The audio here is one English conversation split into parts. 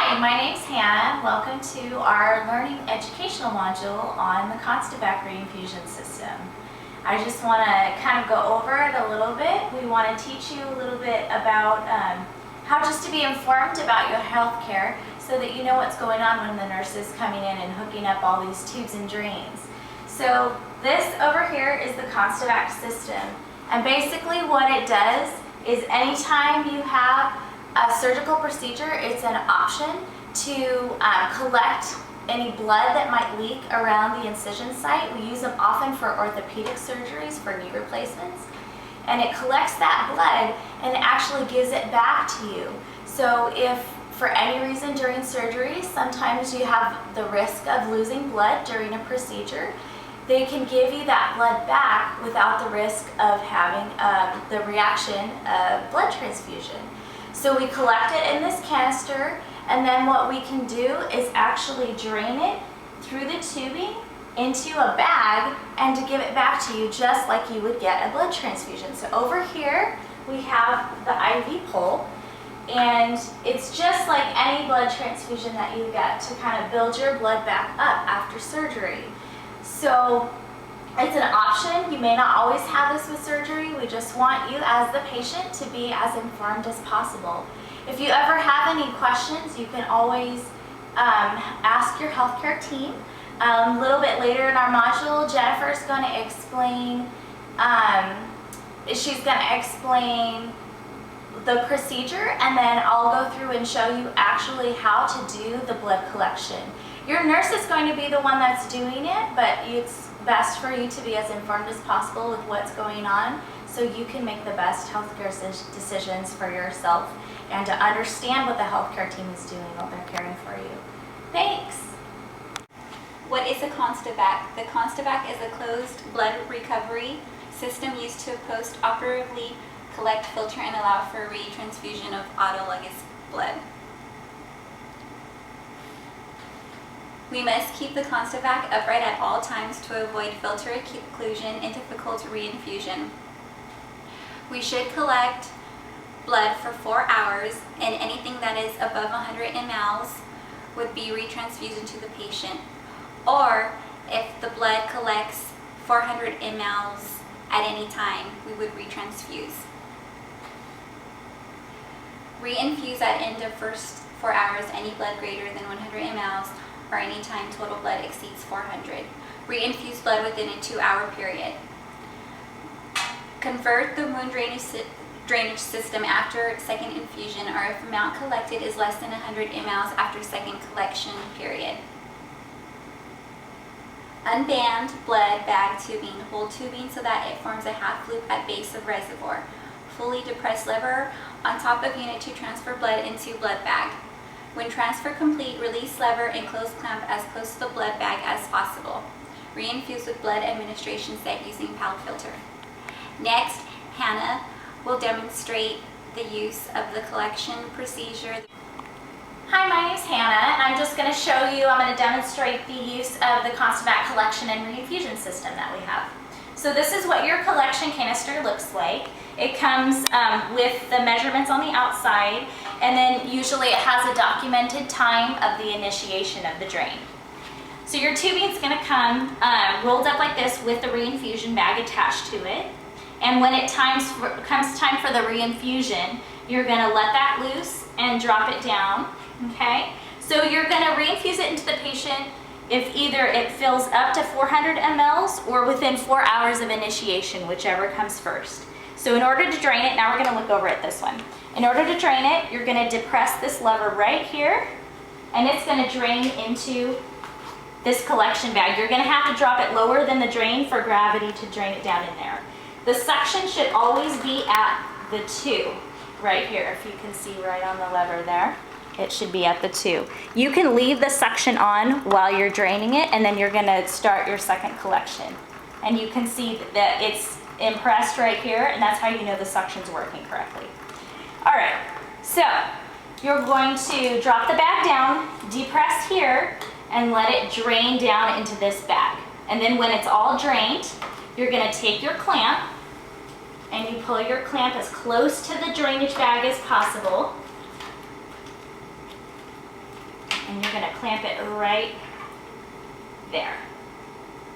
Hi, my name's Hannah. Welcome to our learning educational module on the Constavac reinfusion system. I just want to kind of go over it a little bit. We want to teach you a little bit about how just to be informed about your health care so that you know what's going on when the nurse is coming in and hooking up all these tubes and drains. So this over here is the Constavac system, and basically what it does is anytime you have a surgical procedure, it's an option to collect any blood that might leak around the incision site. We use them often for orthopedic surgeries, for knee replacements. And it collects that blood and it actually gives it back to you. So if for any reason during surgery, sometimes you have the risk of losing blood during a procedure, they can give you that blood back without the risk of having the reaction of blood transfusion. So we collect it in this canister, and then what we can do is actually drain it through the tubing into a bag and to give it back to you just like you would get a blood transfusion. So over here we have the IV pole, and it's just like any blood transfusion that you get to kind of build your blood back up after surgery. So it's an option. You may not always have this with surgery. We just want you as the patient to be as informed as possible. If you ever have any questions, you can always ask your healthcare team. A little bit later in our module, Jennifer is going to explain, the procedure, and then I'll go through and show you actually how to do the blood collection. Your nurse is going to be the one that's doing it, but it's best for you to be as informed as possible with what's going on so you can make the best healthcare decisions for yourself and to understand what the healthcare team is doing while they're caring for you. Thanks! What is a Constavac? The Constavac is a closed blood recovery system used to post-operatively collect, filter, and allow for retransfusion of autologous blood. We must keep the Constavac upright at all times to avoid filter occlusion and difficult reinfusion. We should collect blood for 4 hours, and anything that is above 100 mL would be retransfused to the patient. Or if the blood collects 400 mL at any time, we would retransfuse. Reinfuse at end of first 4 hours any blood greater than 100 mL or any time total blood exceeds 400. Reinfuse blood within a 2-hour period. Convert the wound drainage system after second infusion, or if amount collected is less than 100 mL after second collection period. Unband blood bag tubing. Hold tubing so that it forms a half loop at base of reservoir. Fully depress lever on top of unit to transfer blood into blood bag. When transfer complete, release lever and close clamp as close to the blood bag as possible. Reinfuse with blood administration set using PAL filter. Next, Hannah will demonstrate the use of the collection procedure. Hi, my name's Hannah, and I'm just going to I'm going to demonstrate the use of the Constavac collection and reinfusion system that we have. So this is what your collection canister looks like. It comes with the measurements on the outside, and then usually it has a documented time of the initiation of the drain. So your tubing is going to come rolled up like this with the reinfusion bag attached to it. And when it comes time for the reinfusion, you're going to let that loose and drop it down. Okay? So you're going to reinfuse it into the patient if either it fills up to 400 mL or within 4 hours of initiation, whichever comes first. So in order to drain it, now we're going to look over at this one. In order to drain it, you're going to depress this lever right here, and it's going to drain into this collection bag. You're going to have to drop it lower than the drain for gravity to drain it down in there. The suction should always be at the 2, right here, if you can see right on the lever there. It should be at the 2. You can leave the suction on while you're draining it, and then you're going to start your second collection. And you can see that it's impressed right here, and that's how you know the suction's working correctly. All right, so you're going to drop the bag down, depress here, and let it drain down into this bag. And then when it's all drained, you're going to take your clamp, and you pull your clamp as close to the drainage bag as possible. and you're gonna clamp it right there,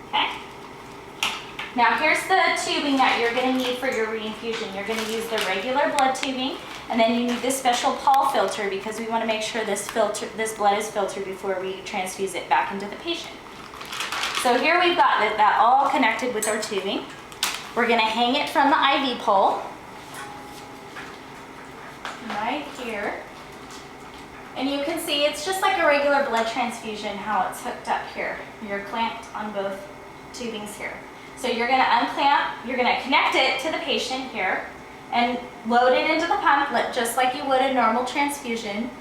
okay? Now here's the tubing that you're gonna need for your reinfusion. You're gonna use the regular blood tubing, and then you need this special Paul filter because we wanna make sure this blood is filtered before we transfuse it back into the patient. So here we've got that all connected with our tubing. We're gonna hang it from the IV pole, right here. And you can see it's just like a regular blood transfusion, how it's hooked up here. You're clamped on both tubings here. So you're gonna unclamp, you're gonna connect it to the patient here and load it into the pump just like you would a normal transfusion.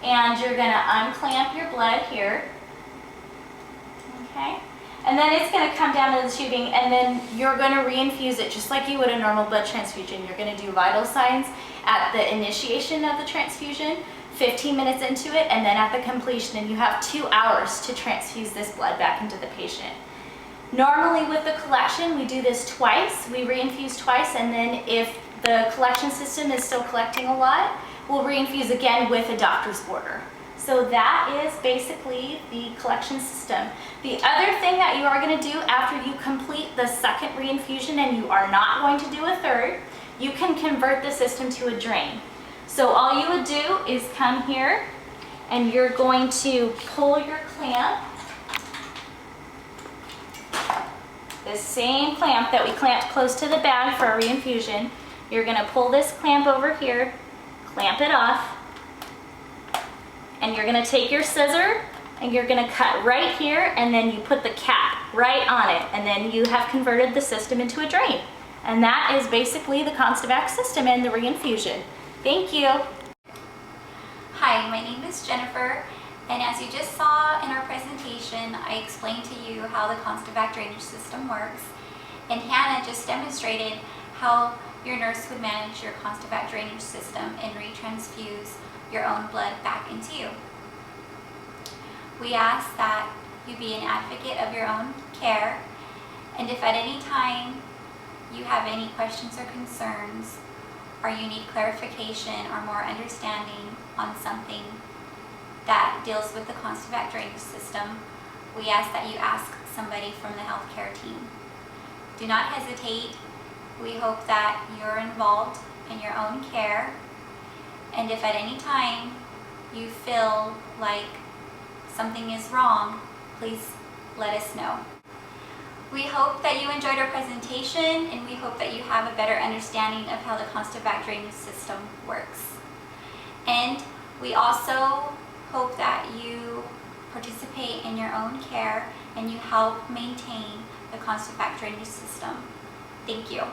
And you're gonna unclamp your blood here, okay? And then it's gonna come down to the tubing, and then you're gonna reinfuse it just like you would a normal blood transfusion. You're gonna do vital signs at the initiation of the transfusion, 15 minutes into it, and then at the completion, and you have 2 hours to transfuse this blood back into the patient. Normally with the collection, we do this twice. We reinfuse twice, and then if the collection system is still collecting a lot, we'll reinfuse again with a doctor's order. So that is basically the collection system. The other thing that you are going to do after you complete the second reinfusion, and you are not going to do a third, you can convert the system to a drain. So all you would do is come here and you're going to pull your clamp, the same clamp that we clamped close to the bag for our reinfusion. You're going to pull this clamp over here, clamp it off, and you're going to take your scissor and you're going to cut right here, and then you put the cap right on it, and then you have converted the system into a drain. And that is basically the Constavac system and the reinfusion. Thank you. Hi, my name is Jennifer, and as you just saw in our presentation, I explained to you how the Constavac drainage system works, and Hannah just demonstrated how your nurse would manage your Constavac drainage system and retransfuse your own blood back into you. We ask that you be an advocate of your own care, and if at any time you have any questions or concerns, or you need clarification or more understanding on something that deals with the Constavac drainage system, we ask that you ask somebody from the healthcare team. Do not hesitate. We hope that you're involved in your own care, and if at any time you feel like something is wrong, please let us know. We hope that you enjoyed our presentation, and we hope that you have a better understanding of how the Constavac drainage system works. And we also hope that you participate in your own care and you help maintain the Constavac drainage system. Thank you.